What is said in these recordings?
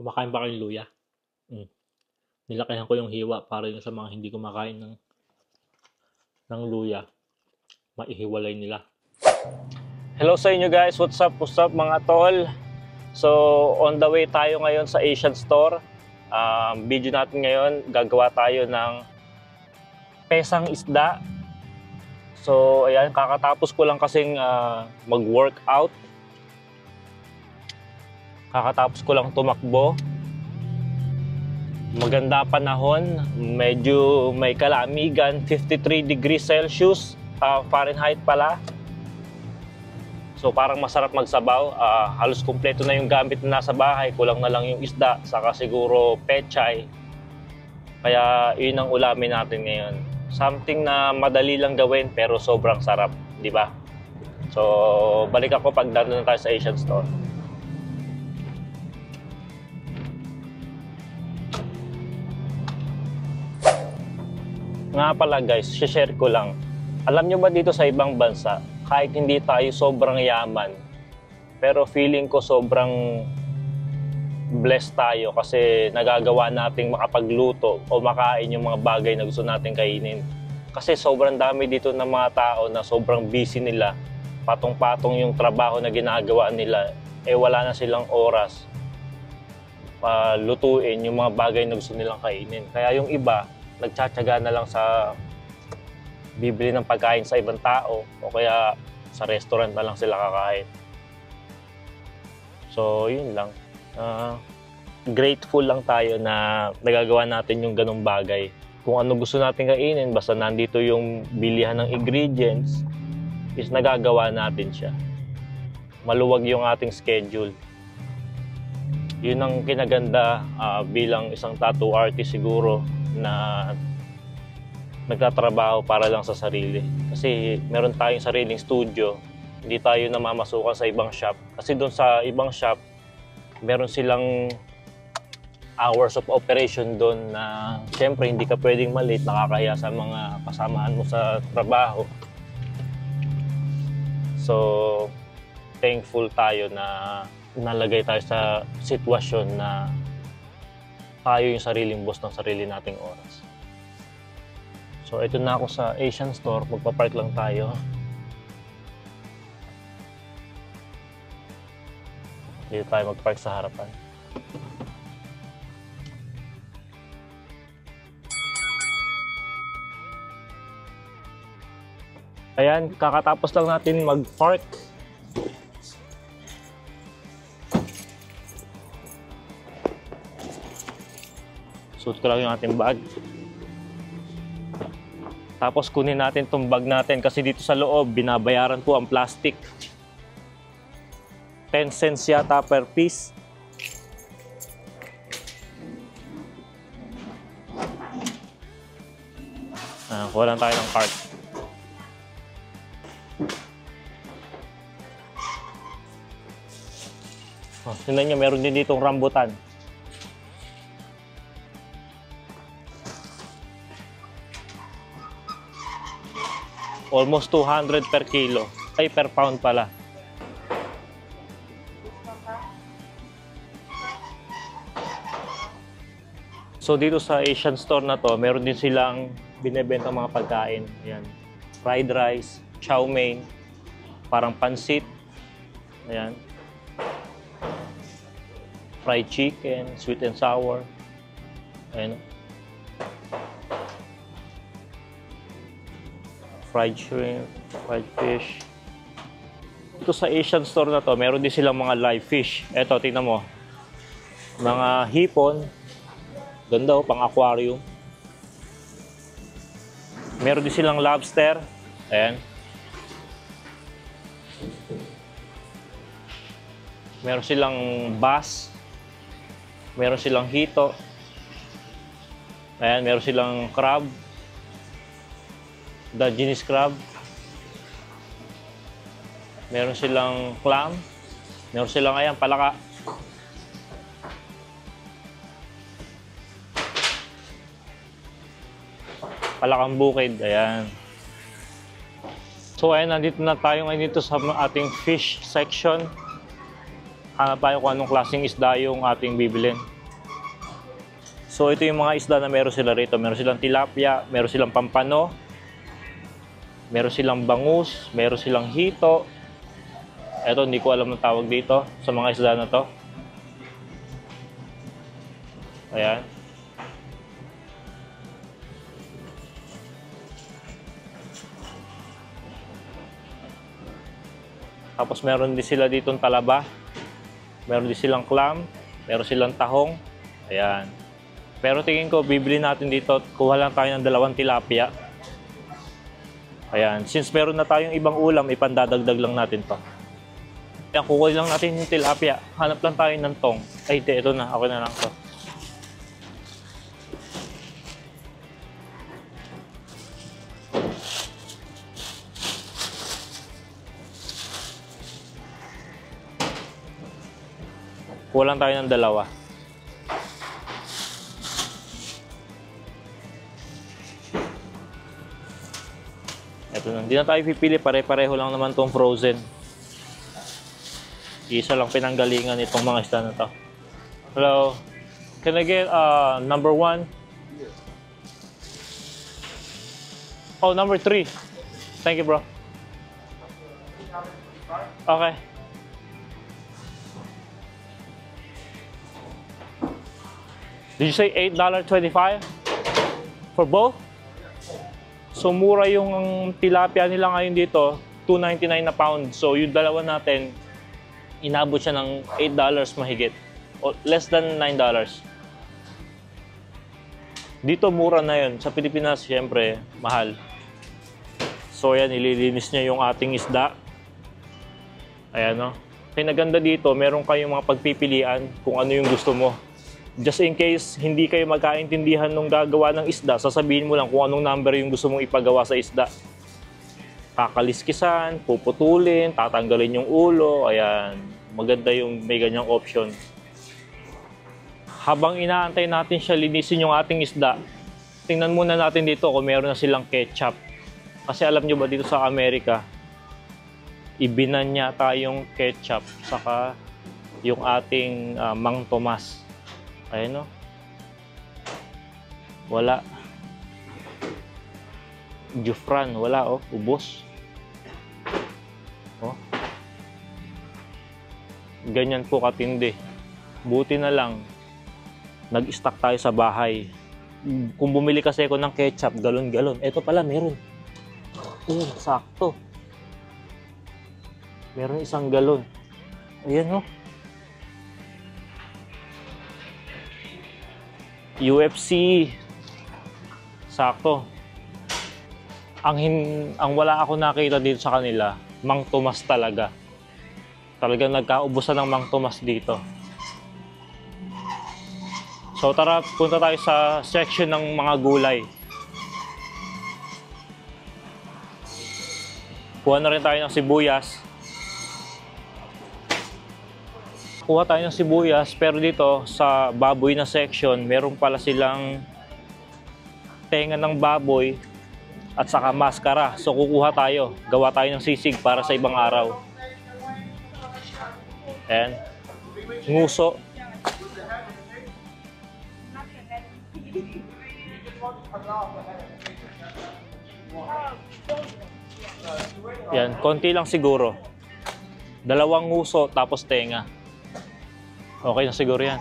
Kumakain ba kayong luya? Hmm. Nilakihan ko yung hiwa para yung sa mga hindi kumakain ng luya, maihiwalay nila. Hello sa inyo guys, what's up mga tol? So on the way tayo ngayon sa Asian Store. Video natin ngayon, gagawa tayo ng pesang isda. So ayan, kakatapos ko lang kasing mag-workout. Kakatapos ko lang tumakbo. Maganda panahon, medyo may kalamigan, 53 degrees Celsius, Fahrenheit pala. So parang masarap magsabaw, halos kumpleto na yung gamit na nasa bahay, kulang na lang yung isda, saka siguro pechay. Kaya yun ang ulamin natin ngayon. Something na madali lang gawin pero sobrang sarap, di ba? So balik ako pag nandun na tayo sa Asian Store. Nga pala guys, share ko lang. Alam nyo ba dito sa ibang bansa, kahit hindi tayo sobrang yaman, pero feeling ko sobrang blessed tayo kasi nagagawa nating makapagluto o makain yung mga bagay na gusto nating kainin. Kasi sobrang dami dito ng mga tao na sobrang busy nila, patong-patong yung trabaho na ginagawa nila, wala na silang oras lutuin yung mga bagay na gusto nilang kainin. Kaya yung iba, nagtsatsaga na lang sa bibili ng pagkain sa ibang tao o kaya sa restaurant na lang sila kakain. So, yun lang. Grateful lang tayo na nagagawa natin yung ganong bagay. Kung ano gusto natin kainin, basta nandito yung bilihan ng ingredients, is nagagawa natin siya. Maluwag yung ating schedule. Yun ang kinaganda bilang isang tattoo artist siguro, na nagtatrabaho para lang sa sarili. Kasi meron tayong sariling studio, hindi tayo namamasukan sa ibang shop. Kasi doon sa ibang shop, meron silang hours of operation doon na syempre hindi ka pwedeng malate, nakakaya sa mga kasamahan mo sa trabaho. So, thankful tayo na nalagay tayo sa sitwasyon na tayo yung sariling boss ng sarili nating oras. So ito na ako sa Asian Store, magpa-park lang tayo. Dito tayo mag-park sa harapan. Ayan, kakatapos lang natin mag-park. Suot ko lang yung ating bag. Tapos kunin natin itong bag natin kasi dito sa loob, binabayaran po ang plastic. 10 cents yata per piece. Kuha lang tayo ng cart. Tingnan nyo, meron din ditong rambutan. Almost 200 per kilo. Ay, per pound pala. So dito sa Asian Store na to, meron din silang binebenta mga pagkain. Ayan. Fried rice, chow mein, parang pansit. Ayan. Fried chicken, sweet and sour. Ayan. Fried shrimp, fried fish. Ito sa Asian Store na to, meron din silang mga live fish. Eto, tingnan mo. Mga hipon. Ganda oh, pang aquarium. Meron din silang lobster. Ayan. Meron silang bass. Meron silang hito. Ayan, meron silang crab. Diogenes crab. Meron silang clam. Meron silang ayan, palaka. Palakang bukid, ayan. So ayan, nandito na tayo ngayon dito sa ating fish section. Hanap tayo kung anong klaseng isda yung ating bibilin. So ito yung mga isda na meron sila rito. Meron silang tilapia, meron silang pampano, meron silang bangus, meron silang hito. Ito, hindi ko alam ng tawag dito sa mga isda na to. Ayan. Tapos meron din sila ditong talaba. Meron din silang clam. Meron silang tahong. Ayan. Pero tingin ko, bibili natin dito. Kuha lang tayo ng 2 tilapia. Ayan. Since meron na tayong ibang ulam, ipandadagdag lang natin to. Ayan, kukuha lang natin yung tilapia. Hanap lang tayo ng tong. Ay, ito na. Okay na lang to. Kuha lang tayo ng 2. Ito na. Hindi na tayo pipili. Pare-pareho lang naman tong frozen. Isa lang pinanggalingan itong mga isda na to. Hello. Can I get number 1? Oh, number 3. Thank you, bro. Okay. Did you say $8.25 for both? So mura yung tilapia nila ngayon dito, $2.99 na pound. So yung dalawa natin, inabot siya ng $8 mahigit. O less than $9. Dito mura na yun. Sa Pilipinas, syempre, mahal. So yan, ililinis niya yung ating isda. Ayan, no? Pinaganda dito, meron kayong mga pagpipilian kung ano yung gusto mo. Just in case hindi kayo magkaintindihan nung gagawa ng isda, sasabihin mo lang kung anong number yung gusto mong ipagawa sa isda. Kakaliskisan, puputulin, tatanggalin yung ulo, ayan. Maganda yung may ganyang option. Habang inaantay natin siya linisin yung ating isda, tingnan muna natin dito kung meron na silang ketchup. Kasi alam nyo ba dito sa Amerika, ibinan niya tayong ketchup saka yung ating Mang Tomas. Ayan, no? Wala. Jufran, wala, oh. Ubos. Oh. Ganyan po katindi. Buti na lang, nag-stock tayo sa bahay. Kung bumili kasi ako ng ketchup, galon-galon. Ito pala, meron. Ayan, sakto. Meron 1 galon. Ayan, no? UFC. Sakto. Ang wala ako nakita dito sa kanila, Mang Tomas talaga. Talagang nagkaubusan ng Mang Tomas dito. So tara, punta tayo sa section ng mga gulay. Kuha na rin tayo ng sibuyas. Kuha tayo ng sibuyas, pero dito sa baboy na section, meron pala silang tenga ng baboy at saka maskara. So kukuha tayo, gawa tayo ng sisig para sa ibang araw. Ayan. Nguso. Yan, konti lang siguro. 2 nguso tapos tenga. Okay na siguro yan.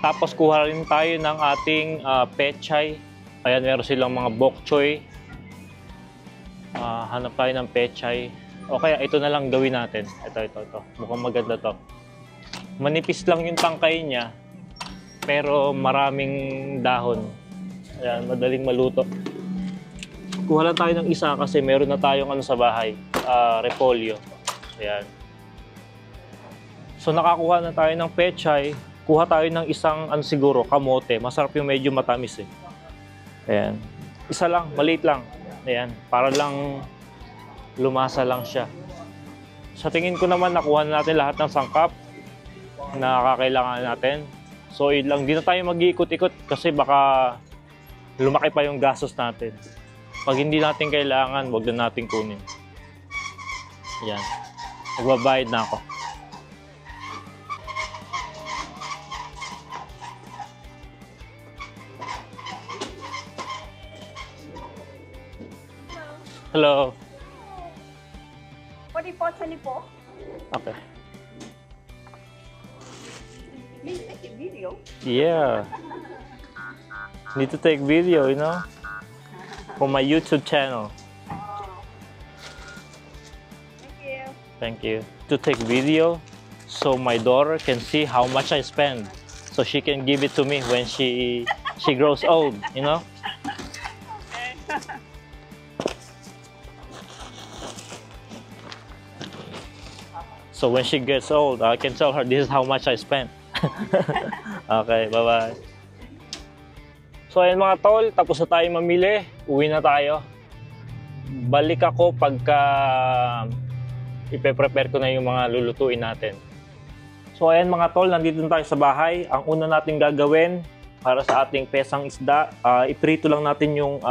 Tapos kuha rin tayo ng ating pechay. Ayan, meron silang mga bok choy. Hanap tayo ng pechay. O kaya ito na lang gawin natin. Ito. Mukhang maganda to. Manipis lang yung tangkay niya, pero maraming dahon. Ayan, madaling maluto. Kuha lang tayo ng isa kasi meron na tayong ano sa bahay. Repolyo. Ayan. So nakakuha na tayo ng pechay, kuha tayo ng isang siguro kamote. Masarap yung medyo matamis eh. Ayan. Isa lang, maliit lang. Ayan, para lang lumasa lang siya. Sa tingin ko naman nakuha na natin lahat ng sangkap na kakailangan natin. So yun lang, di na tayo mag-iikot-ikot kasi baka lumaki pa yung gastos natin. Pag hindi natin kailangan, wag na natin kunin. Ayan. Magbabayad na ako. Hello. Pwede po, sali po. Okay. Please take a video. Yeah. Need to take video, you know? For my YouTube channel. Thank you. Thank you. To take video so my daughter can see how much I spend. So she can give it to me when she grows old, you know? Okay. So when she gets old, I can tell her this is how much I spent. Okay, bye-bye. So ayun mga tol, tapos na tayo mamili. Uwi na tayo. Balik ako pagka ipe-prepare ko na yung mga lulutuin natin. So ayan mga tol, nandito na tayo sa bahay. Ang una natin gagawin para sa ating pesang isda, iprito lang natin yung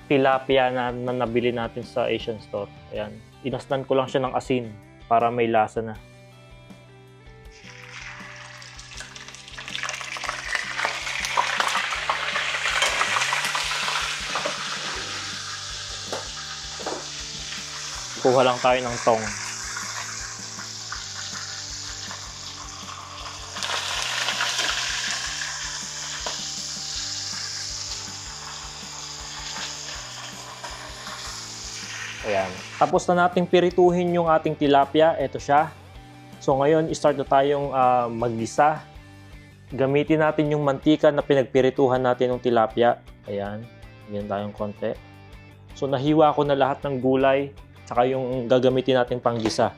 tilapia na nabili natin sa Asian store. Ayan. Inastan ko lang siya ng asin para may lasa na. Kuha lang tayo ng tong. Ayan. Tapos na nating pirituhin yung ating tilapia. Ito siya. So ngayon, start na tayong maggisa. Gamitin natin yung mantika na pinagpirituhan natin ng tilapia. Ayan. Ganyan tayong konti. So nahiwa ko na lahat ng gulay. Saka yung gagamitin natin panggisa.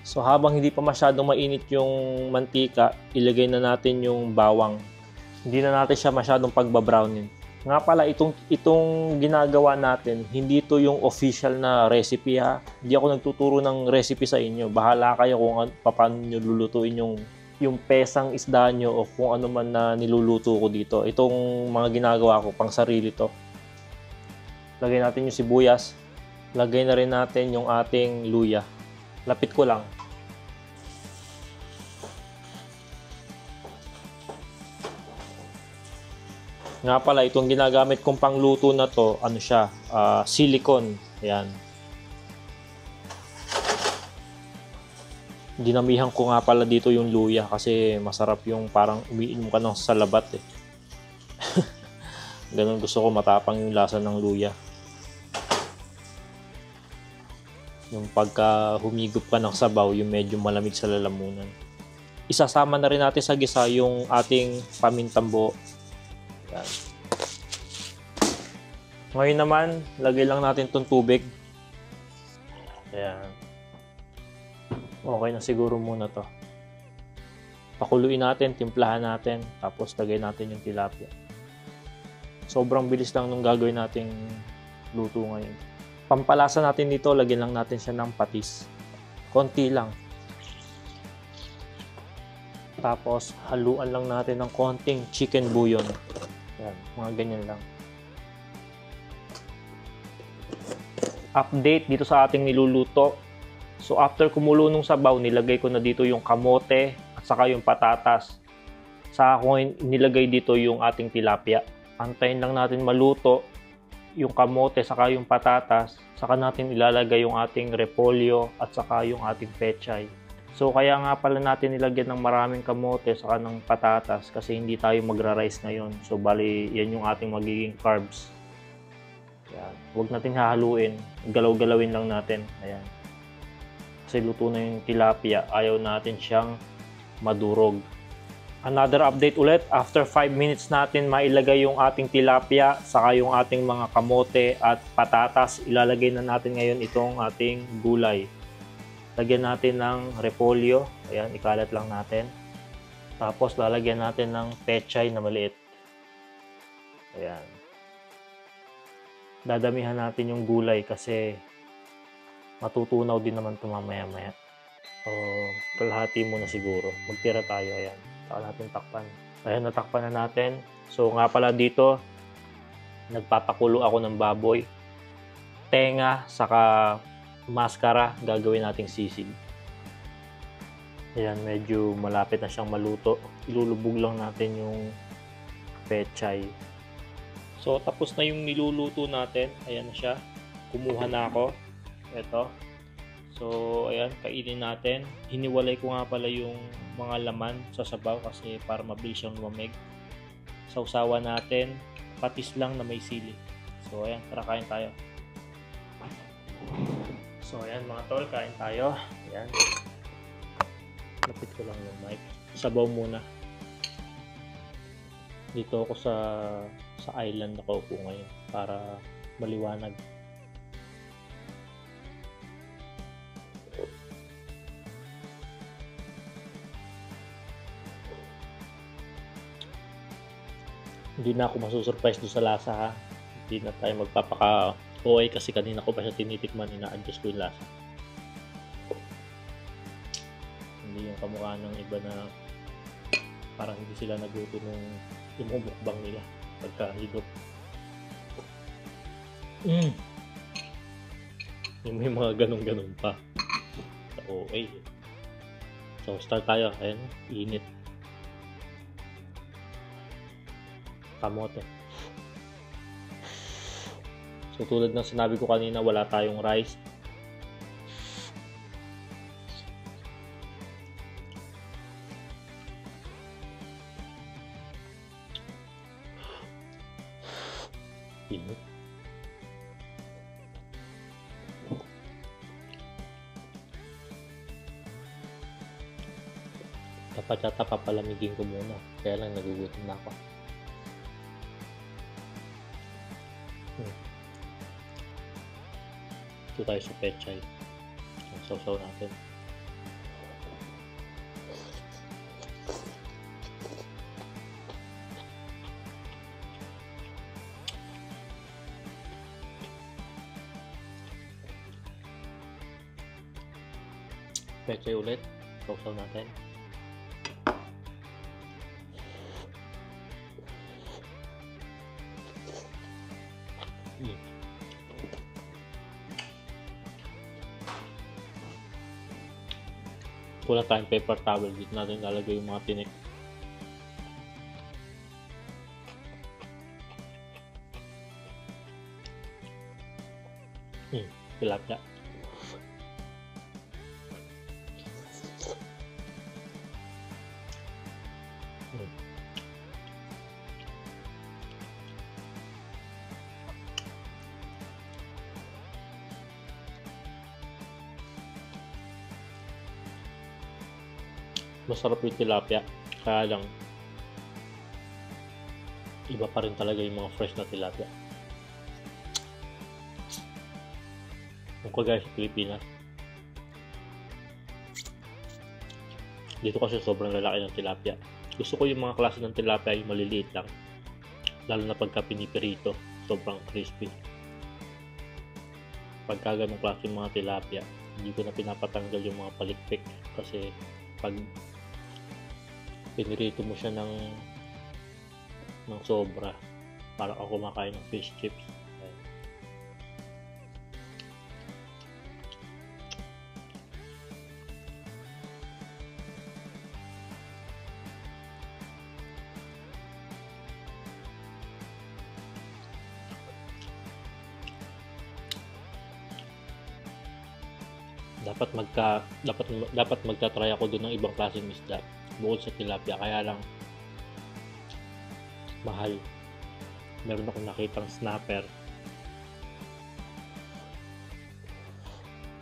So habang hindi pa masyadong mainit yung mantika, ilagay na natin yung bawang. Hindi na natin siya masyadong pagbabrownin. Nga pala, itong ginagawa natin, hindi to yung official na recipe ha. Hindi ako nagtuturo ng recipe sa inyo. Bahala kayo kung paano nyo lulutuin yung pesang isda nyo o kung ano man na niluluto ko dito. Itong mga ginagawa ko, pang sarili to. Lagay natin yung sibuyas. Lagay na rin natin yung ating luya. Lapit ko lang. Nga pala, itong ginagamit kong pangluto na to, ano siya, silicone. Ayan. Dinamihan ko nga pala dito yung luya kasi masarap yung parang umiinom ka ng salabat eh. Ganun gusto ko, matapang yung lasa ng luya. Yung pagka humigop ka ng sabaw, yung medyo malamig sa lalamunan. Isasama na rin natin sa gisa yung ating pamintang buo. Yan. Ngayon naman, lagay lang natin itong tubig. Ayan. Okay na siguro muna to. Pakuluin natin, timplahan natin, tapos lagay natin yung tilapia. Sobrang bilis lang nung gagawin nating luto ngayon. Pampalasa natin dito, lagyan lang natin siya ng patis. Konti lang. Tapos, haluan lang natin ng konting chicken bouillon. Yan, mga ganyan lang. Update dito sa ating niluluto. So, after kumulo nung sabaw, nilagay ko na dito yung kamote at saka yung patatas. Saka ko nilagay dito yung ating tilapia. Antayin lang natin maluto yung kamote saka yung patatas, saka natin ilalagay yung ating repolyo at saka yung ating pechay. So kaya nga pala natin nilagyan ng maraming kamote saka ng patatas kasi hindi tayo magra-rice ngayon. So bali yan yung ating magiging carbs. Yan. Huwag natin hahaluin, galaw-galawin lang natin. Ayan. Kasi luto na yung tilapia, ayaw natin siyang madurog. Another update ulit, after 5 minutes natin mailagay yung ating tilapia, saka yung ating mga kamote at patatas. Ilalagay na natin ngayon itong ating gulay. Lagyan natin ng repolyo, ayan, ikalat lang natin. Tapos lalagyan natin ng pechay na maliit. Ayan. Dadamihan natin yung gulay kasi matutunaw din naman ito mamaya-maya. So, kalahati muna siguro. Magtira tayo, ayan. Saka natin takpan. Ayan, natakpan na natin. So, nga pala dito, nagpapakulo ako ng baboy. Tenga, saka maskara, gagawin nating sisig. Ayan, medyo malapit na siyang maluto. Ilulubog lang natin yung pechay. So, tapos na yung niluluto natin. Ayan na siya. Kumuha na ako. Ito. So, ayan, kainin natin. Hiniwalay ko nga pala yung mga laman sa sabaw kasi para mabilis siyang lumamig. Sausawan natin. Patis lang na may sili. So, ayan, tara kain tayo. So, ayan mga tol, kain tayo. Ayan. Lapit ko lang yung mic. Sabaw muna. Dito ako sa island ako po ngayon para maliwanag. Hindi na ako masusurprise doon sa lasa ha. Hindi na tayo magpapaka-OA kasi kanina ko pa siya tinitikman, ina-adjust ko yung lasa. Hindi yung kamukha ng iba na parang hindi sila nagluto nung imumukbang nila pagka higop. May mga ganun-ganun pa sa OA. So start tayo. Ayan, init. Kamote. So tulad ng sinabi ko kanina, wala tayong rice. Init. Dapat yata papalamigin ko muna. Kaya lang nagugutom na ako. Ito tayo sa pechay. Ang sausaw natin. Pechay ulit. Sausaw natin. Wala tayong paper towel, dito natin lalagay yung mga tinik. Tilapia. Masarap yung tilapia, kaya lang iba pa rin talaga yung mga fresh na tilapia. Kung kagaya sa Pilipinas, dito kasi sobrang lalaki ng tilapia. Gusto ko yung mga klase ng tilapia yung maliliit lang, lalo na pagka pinipirito, sobrang crispy. Pagka ganong klase yung mga tilapia, hindi ko na pinapatanggal yung mga palikpik kasi pag pinirito mo siya ng sobra, para ako kumakain ng fish chips. Dapat magta-try ako doon ng ibang klaseng isda bukod sa tilapia, kaya lang mahal. Meron akong nakitang snapper,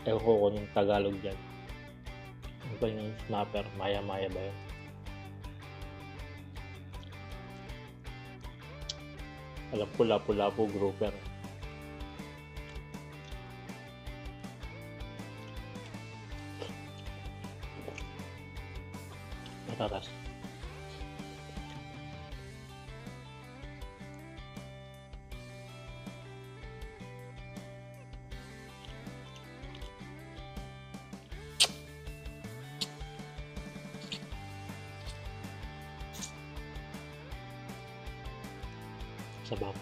ewan ko kung yung Tagalog dyan. Ano ba yung snapper? Maya-maya ba yun? Alam ko lapu-lapu grouper. Matatas. Sabaw.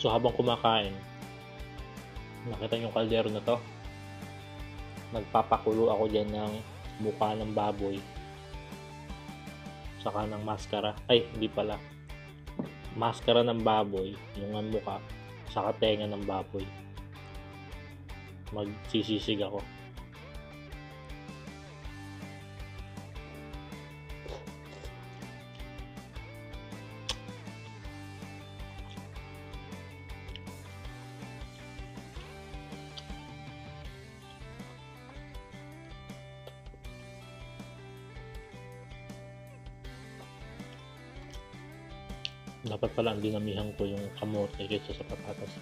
So habang kumakain, nakita niyo yung kaldero na to. Nagpapakulo ako dyan ng mukha ng baboy. Saka ng maskara. Ay, hindi pala. Maskara ng baboy, yung ang mukha, saka tenga ng baboy. Magsisisig ako. Dapat pala ang dinamihan ko yung kamote kaysa sa patatas.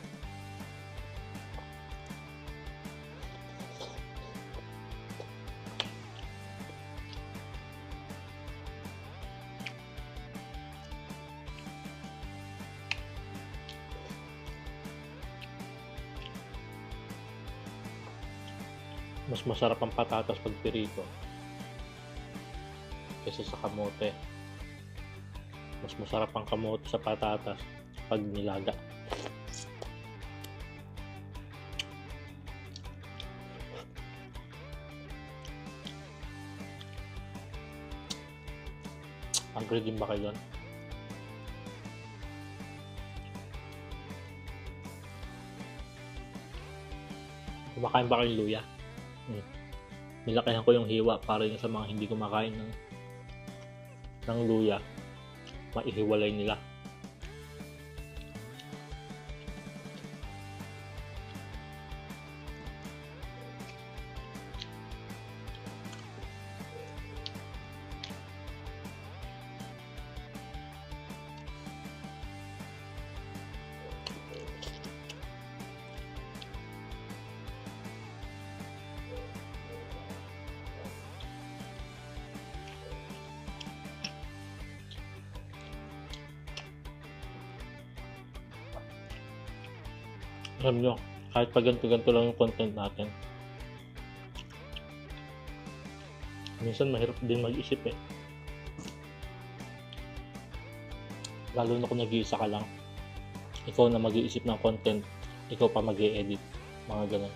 Mas masarap ang patatas pag pirito kaysa sa kamote. Mas masarap ang kamote sa patatas pag nilaga. Agree din ba kayo doon? Kumakain ba kayong luya? Nilakihan ko yung hiwa para yung sa mga hindi kumakain ng luya, maihiwalay nila. Alam nyo, kahit pa ganito-ganito lang yung content natin, minsan mahirap din mag-isip eh. Lalo na kung nag-iisa ka lang. Ikaw na mag-iisip ng content, ikaw pa mag-i-edit, mga ganun.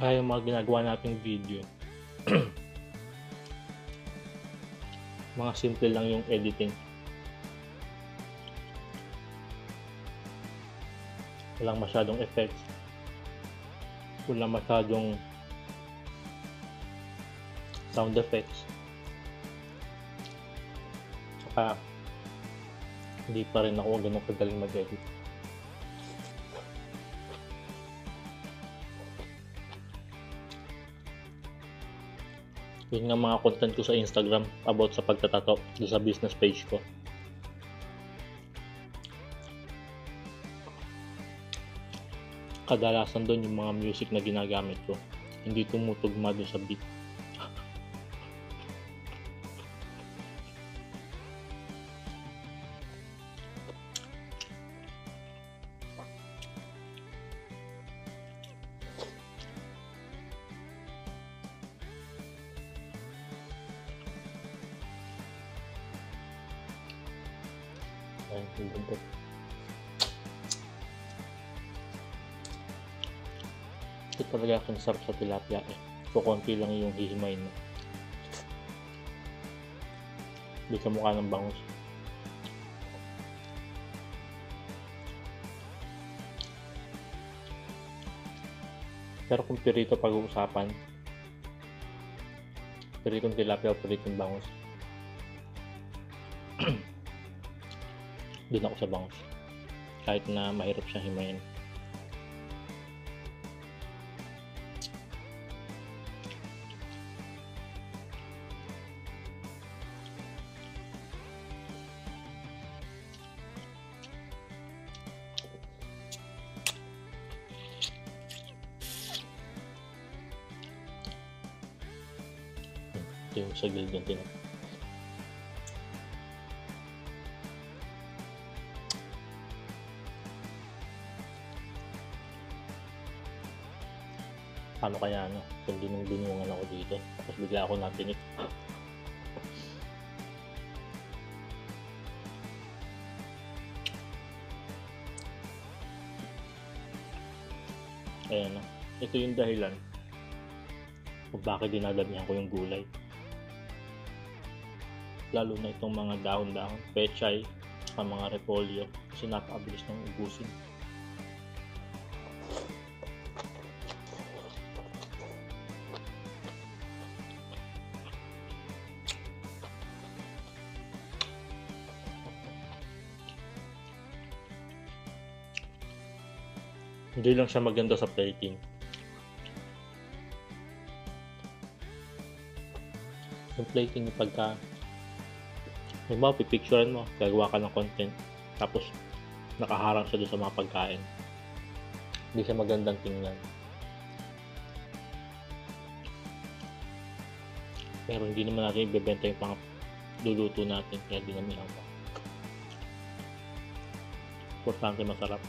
Kaya yung mga ginagawa nating video, mga simple lang yung editing. Walang masyadong effects. Walang masyadong sound effects. Saka hindi pa rin ako ganun kagaling mag-edit. Yun nga mga content ko sa Instagram about sa pagtatato sa business page ko. Kadalasan doon yung mga music na ginagamit ko, hindi tumutugma doon sa beat. Ayun, yung buntot. Ito talaga ang sarap sa tilapia eh. Kukunti lang yung hihimayin mo. Hindi ka mukha ng bangus. Pero kung pirito pag-uusapan, piritong tilapia o piritong bangus, doon ako sa bangus. Kahit na mahirap siyang himayin. Ito yung sa gilid yung tinap. Paano kaya kung dinungan ako dito tapos bigla ako natinik. Kaya na, ito yung dahilan kung bakit dinadamihan ko yung gulay. Lalo na itong mga dahon-dahon, pechay, sa mga repolyo kasi napakabilis ng ubusin. Hindi lang siya maganda sa plating. Yung plating yung pagka may mga pipicturean mo, gagawa ka ng content, tapos nakaharang siya doon sa mga pagkain. Hindi siya magandang tingnan. Pero hindi naman natin ibebenta yung pang luluto natin, kaya dinamihan ko. Importante masarap.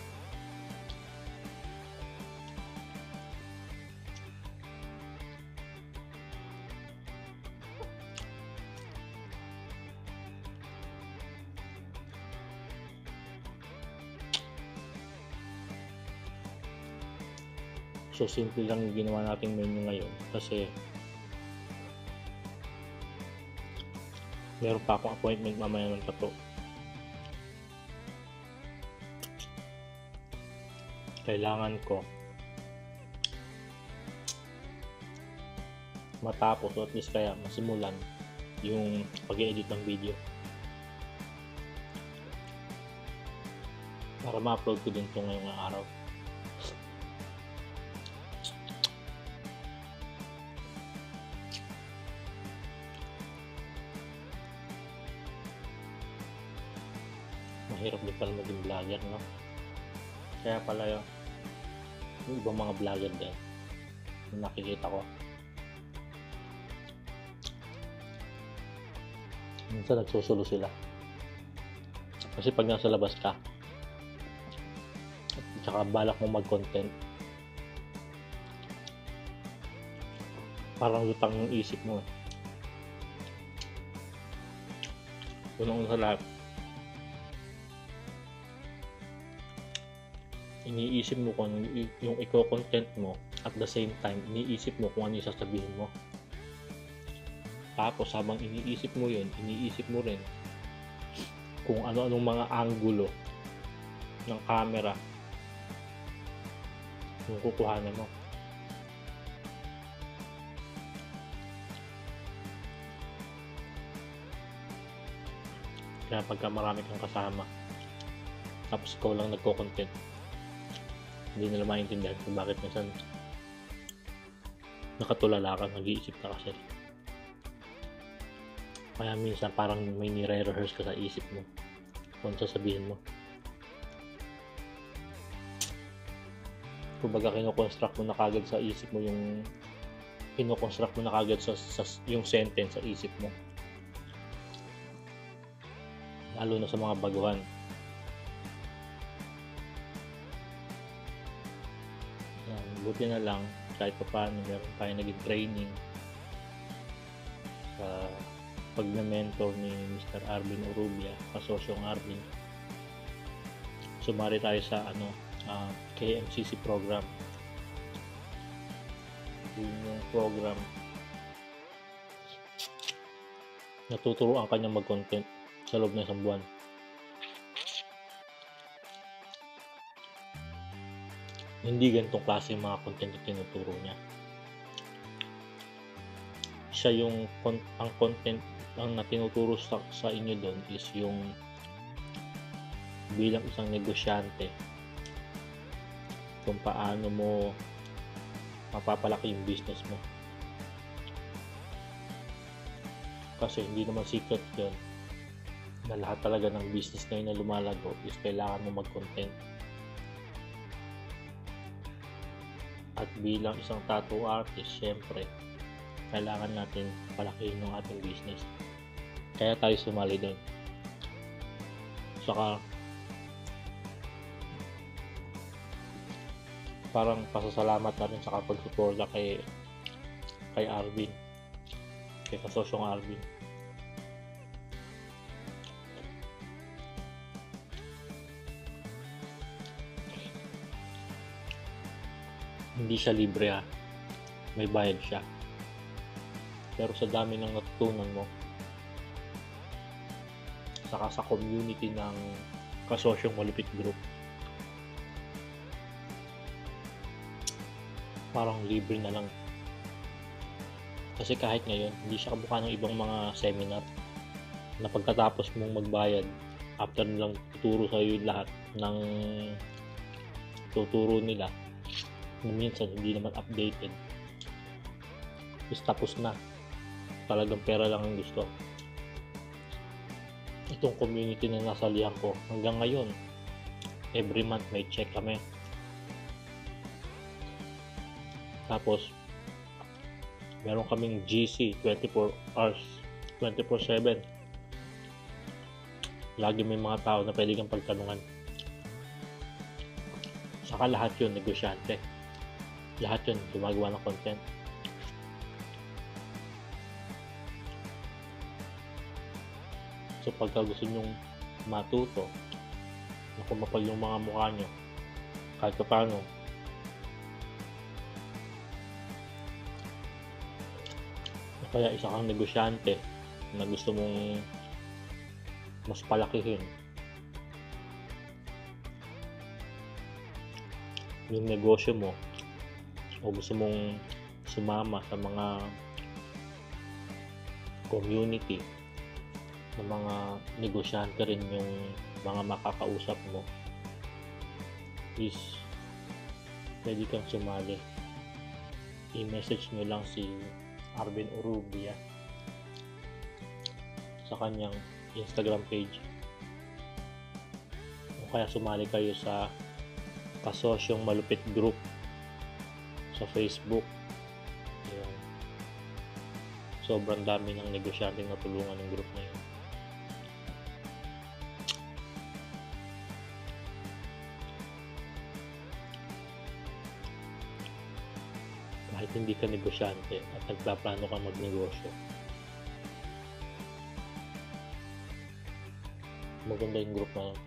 So simple lang yung ginawa nating menu ngayon kasi meron pa akong appointment mamaya ng tato. Kailangan ko matapos o at least kaya masimulan yung pag-edit ng video para ma-upload ko din ito ngayong araw. Mahirap din pala maging vlogger, no? Kaya pala yung ibang mga vlogger din na nakikita ko minsan nagsusulo sila kasi pag nasa labas ka at saka balak mo mag-content, parang lutang yung isip mo. Unang sa lahat, iniisip mo kung yung i-content mo, at the same time iniisip mo kung ano yung sasabihin mo. Tapos habang iniisip mo yun, iniisip mo rin kung ano-anong mga anggulo ng camera yung kukuhanan mo. Kaya pagka marami kang kasama tapos ikaw lang nagko-content, hindi nila maintindihan kung bakit minsan nakatulala ka, nag-iisip ka kasi. Kaya minsan parang may nire-rehearse ka sa isip mo kung sasabihin mo. Kumbaga kino-construct mo na kagad sa isip mo yung kino-construct mo na kagad sa yung sentence sa isip mo. Lalo na sa mga baguhan. Yan, buti na lang kahit pa paano meron tayo naging training sa pag-mentor ni Mr. Arvin Urubia, kasosyong Arvin. Sumari tayo sa KMCC program. Yun yung program natuturuan kanya mag-content sa loob ng isang buwan. Hindi ganitong klase yung mga content na tinuturo niya. Siya yung ang content ang natinuturo sa inyo doon is yung bilang isang negosyante kung paano mo mapapalaki yung business mo. Kasi hindi naman secret yun na lahat talaga ng business ngayon na lumalago is kailangan mo mag-content. At bilang isang tattoo artist, syempre kailangan natin palakihin yung ating business. Kaya tayo sumali doon. Saka parang pasasalamat na rin sa pag-suporta kay Arvin, kay kasosyong Arvin. Hindi siya libre ha. May bayad siya. Pero sa dami ng natutunan mo, saka sa community ng Kasosyong Malupit Group, parang libre na lang. Kasi kahit ngayon, hindi siya kamukha ng ibang mga seminar na pagkatapos mong magbayad, after nilang tuturo sa iyo lahat ng tuturo nila, na minsan hindi naman updated, is tapos na. Talagang pera lang ang gusto. Itong community na nasalihan ko, hanggang ngayon, every month may check kami. Tapos, meron kaming GC 24 hours, 24/7. Lagi may mga tao na pwede kang pagtanungan. Saka lahat yun negosyante. Lahat yun gumagawa ng content. So pagka gusto nyong matuto na kumapal yung mga mukha nyo, kahit pa paano, kaya isa kang negosyante na gusto mong mas palakihin yung negosyo mo, o gusto mong sumama sa mga community ng mga negosyante rin yung mga makakausap mo, is pwede kang sumali. I-message nyo lang si Arvin Urubia sa kanyang Instagram page, o kaya sumali kayo sa Kasosyong Malupit Group sa Facebook. Ayan. Sobrang dami ng negosyante na tulungan ng group na yun. Kahit hindi ka negosyante at nagpaplano ka magnegosyo, maganda yung group na yun.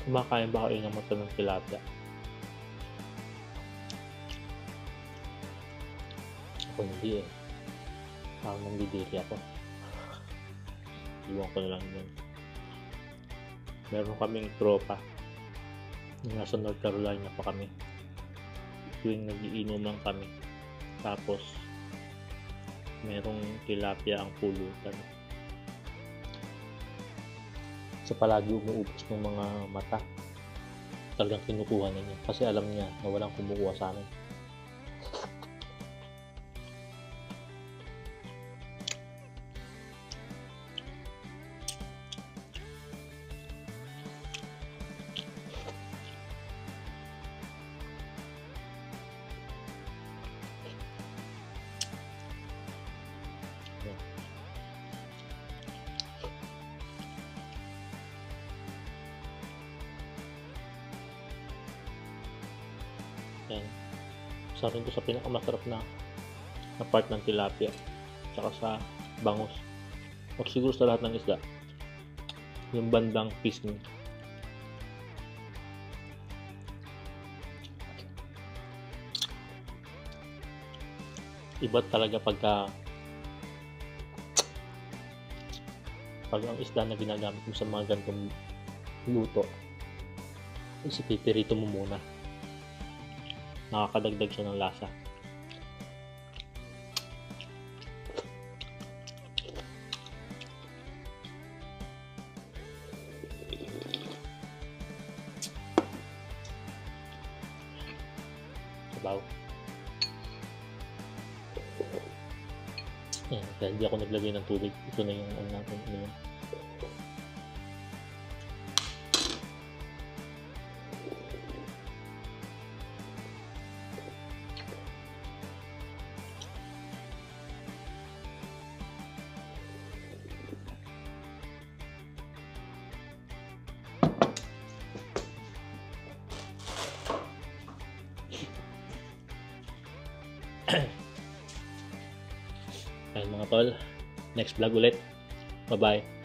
Kumakain ba kayo ng mata ng tilapia? Ako hindi eh. Parang nandidiri ako. Iwan ko na lang yun. Meron kaming tropa. Nasa North Carolina pa kami. Tuwing nagiinuman kami. Tapos, merong tilapia ang pulutan. So palagi umuubos ng mga mata. Talagang kinukuha na niya. Kasi alam niya na walang kumukuha sa amin. Yan. Isa rin to sa pinakamasarap na part ng tilapia. Tsaka sa bangus. O siguro sa lahat ng isda. Yung bandang pisngi. Iba talaga pag ang isda na ginagamit mo sa mga ganitong luto, is pipirito mo muna. Nakakadagdag siya ng lasa. sabaw. Ayan, dahil di ako naglagay ng tubig. Ito na yung ano natin. Ano yun. Ayun mga tol, next vlog ulit. Bye-bye.